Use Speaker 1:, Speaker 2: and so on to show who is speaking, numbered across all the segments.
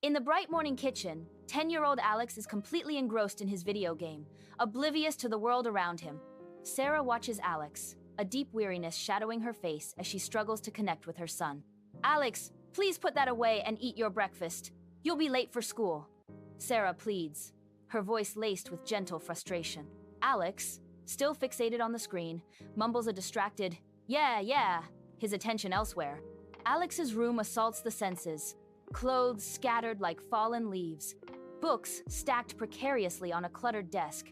Speaker 1: In the bright morning kitchen, 10-year-old Alex is completely engrossed in his video game, oblivious to the world around him. Sarah watches Alex, a deep weariness shadowing her face as she struggles to connect with her son. Alex, please put that away and eat your breakfast. You'll be late for school. Sarah pleads, her voice laced with gentle frustration. Alex, still fixated on the screen, mumbles a distracted, yeah, his attention elsewhere. Alex's room assaults the senses, clothes scattered like fallen leaves, books stacked precariously on a cluttered desk,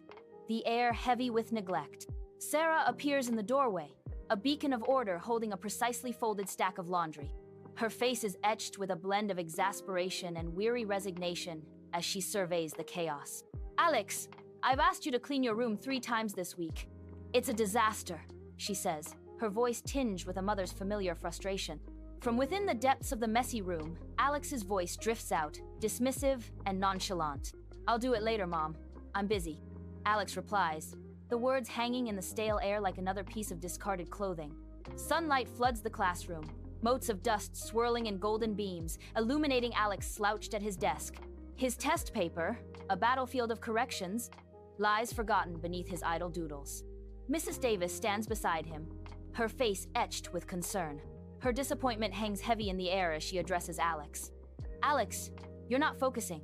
Speaker 1: the air heavy with neglect. Sarah appears in the doorway, a beacon of order holding a precisely folded stack of laundry. Her face is etched with a blend of exasperation and weary resignation as she surveys the chaos. Alex, I've asked you to clean your room 3 times this week. It's a disaster, she says, her voice tinged with a mother's familiar frustration. From within the depths of the messy room, Alex's voice drifts out, dismissive and nonchalant. I'll do it later, Mom. I'm busy. Alex replies, the words hanging in the stale air like another piece of discarded clothing. Sunlight floods the classroom, motes of dust swirling in golden beams, illuminating Alex slouched at his desk. His test paper, a battlefield of corrections, lies forgotten beneath his idle doodles. Mrs. Davis stands beside him, her face etched with concern. Her disappointment hangs heavy in the air as she addresses Alex. Alex, you're not focusing.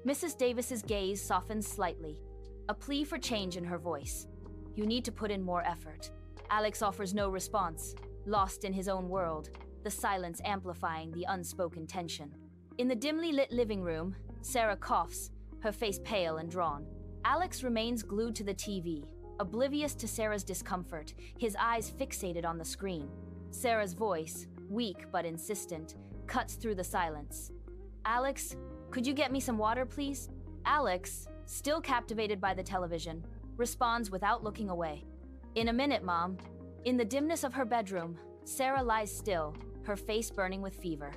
Speaker 1: Mrs. Davis's gaze softens slightly, a plea for change in her voice. You need to put in more effort. Alex offers no response, lost in his own world, the silence amplifying the unspoken tension. In the dimly lit living room, Sarah coughs, her face pale and drawn. Alex remains glued to the TV, oblivious to Sarah's discomfort, his eyes fixated on the screen. Sarah's voice, weak but insistent, cuts through the silence. Alex, could you get me some water, please? Alex, still captivated by the television, responds without looking away. In a minute, Mom. In the dimness of her bedroom, Sarah lies still, her face burning with fever.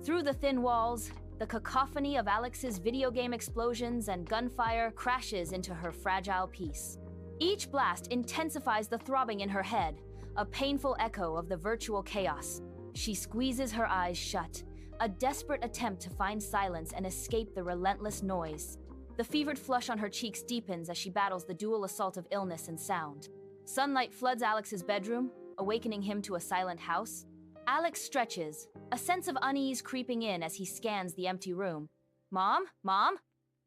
Speaker 1: Through the thin walls, the cacophony of Alex's video game explosions and gunfire crashes into her fragile peace. Each blast intensifies the throbbing in her head, a painful echo of the virtual chaos. She squeezes her eyes shut, a desperate attempt to find silence and escape the relentless noise. The fevered flush on her cheeks deepens as she battles the dual assault of illness and sound. Sunlight floods Alex's bedroom, awakening him to a silent house. Alex stretches, a sense of unease creeping in as he scans the empty room. Mom? Mom?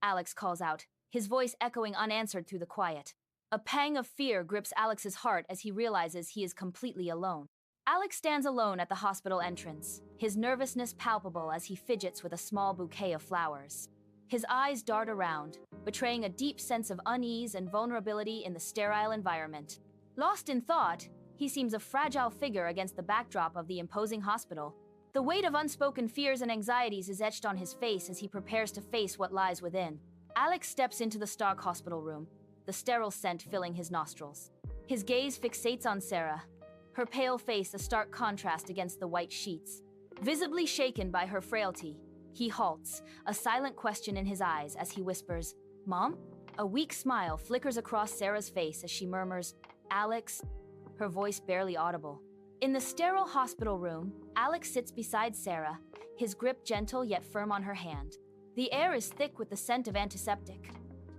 Speaker 1: Alex calls out, his voice echoing unanswered through the quiet. A pang of fear grips Alex's heart as he realizes he is completely alone. Alex stands alone at the hospital entrance, his nervousness palpable as he fidgets with a small bouquet of flowers. His eyes dart around, betraying a deep sense of unease and vulnerability in the sterile environment. Lost in thought, he seems a fragile figure against the backdrop of the imposing hospital. The weight of unspoken fears and anxieties is etched on his face as he prepares to face what lies within. Alex steps into the Stark hospital room, the sterile scent filling his nostrils. His gaze fixates on Sarah, her pale face a stark contrast against the white sheets. Visibly shaken by her frailty, he halts, a silent question in his eyes as he whispers, Mom? A weak smile flickers across Sarah's face as she murmurs, Alex, her voice barely audible. In the sterile hospital room, Alex sits beside Sarah, his grip gentle yet firm on her hand. The air is thick with the scent of antiseptic,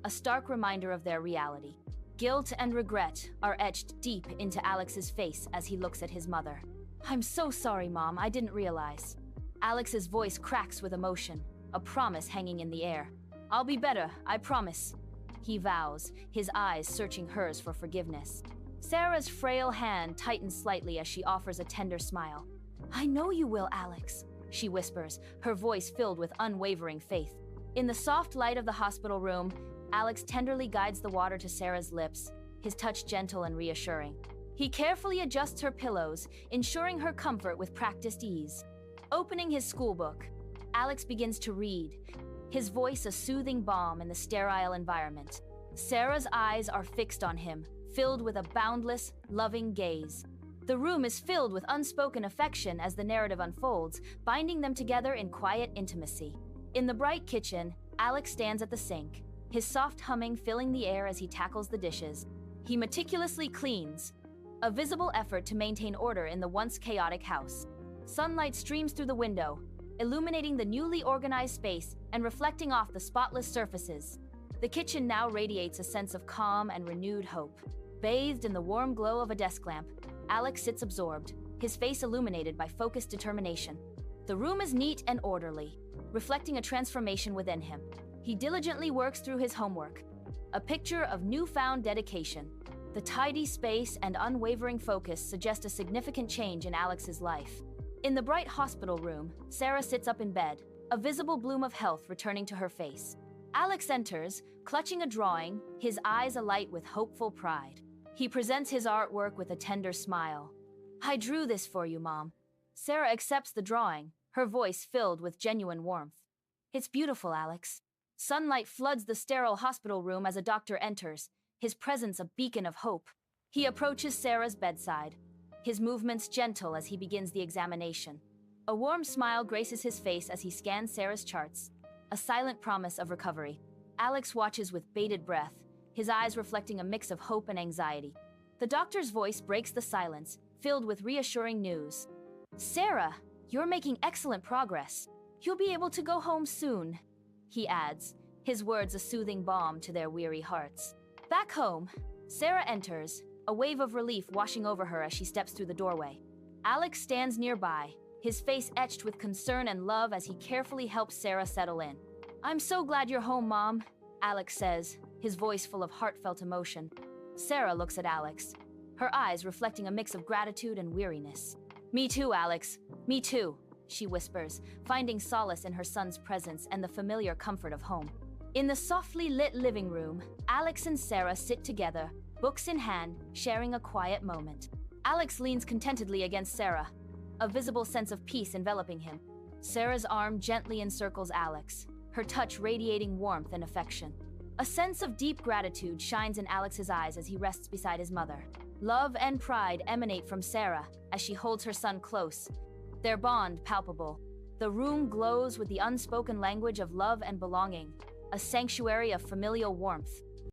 Speaker 1: a stark reminder of their reality. Guilt and regret are etched deep into Alex's face as he looks at his mother. I'm so sorry, Mom, I didn't realize. Alex's voice cracks with emotion, a promise hanging in the air. I'll be better, I promise, he vows, his eyes searching hers for forgiveness. Sarah's frail hand tightens slightly as she offers a tender smile. I know you will, Alex, she whispers, her voice filled with unwavering faith. In the soft light of the hospital room, Alex tenderly guides the water to Sarah's lips, his touch gentle and reassuring. He carefully adjusts her pillows, ensuring her comfort with practiced ease. Opening his schoolbook, Alex begins to read, his voice a soothing balm in the sterile environment. Sarah's eyes are fixed on him, filled with a boundless, loving gaze. The room is filled with unspoken affection as the narrative unfolds, binding them together in quiet intimacy. In the bright kitchen, Alex stands at the sink, his soft humming filling the air as he tackles the dishes. He meticulously cleans, a visible effort to maintain order in the once chaotic house. Sunlight streams through the window, illuminating the newly organized space and reflecting off the spotless surfaces. The kitchen now radiates a sense of calm and renewed hope. Bathed in the warm glow of a desk lamp, Alex sits absorbed, his face illuminated by focused determination. The room is neat and orderly, reflecting a transformation within him. He diligently works through his homework, a picture of newfound dedication. The tidy space and unwavering focus suggest a significant change in Alex's life. In the bright hospital room, Sarah sits up in bed, a visible bloom of health returning to her face. Alex enters, clutching a drawing, his eyes alight with hopeful pride. He presents his artwork with a tender smile. "I drew this for you, Mom." Sarah accepts the drawing, her voice filled with genuine warmth. "It's beautiful, Alex." Sunlight floods the sterile hospital room as a doctor enters, his presence a beacon of hope. He approaches Sarah's bedside, his movements gentle as he begins the examination. A warm smile graces his face as he scans Sarah's charts, a silent promise of recovery. Alex watches with bated breath, his eyes reflecting a mix of hope and anxiety. The doctor's voice breaks the silence, filled with reassuring news. "Sarah, you're making excellent progress. You'll be able to go home soon," he adds, his words a soothing balm to their weary hearts. Back home, Sarah enters, a wave of relief washing over her as she steps through the doorway. Alex stands nearby, his face etched with concern and love as he carefully helps Sarah settle in. "I'm so glad you're home, Mom," Alex says, his voice full of heartfelt emotion. Sarah looks at Alex, her eyes reflecting a mix of gratitude and weariness. "Me too, Alex. Me too," she whispers, finding solace in her son's presence and the familiar comfort of home. In the softly lit living room, Alex and Sarah sit together, books in hand, sharing a quiet moment. Alex leans contentedly against Sarah, a visible sense of peace enveloping him. Sarah's arm gently encircles Alex, her touch radiating warmth and affection. A sense of deep gratitude shines in Alex's eyes as he rests beside his mother. Love and pride emanate from Sarah as she holds her son close, their bond palpable. The room glows with the unspoken language of love and belonging, a sanctuary of familial warmth.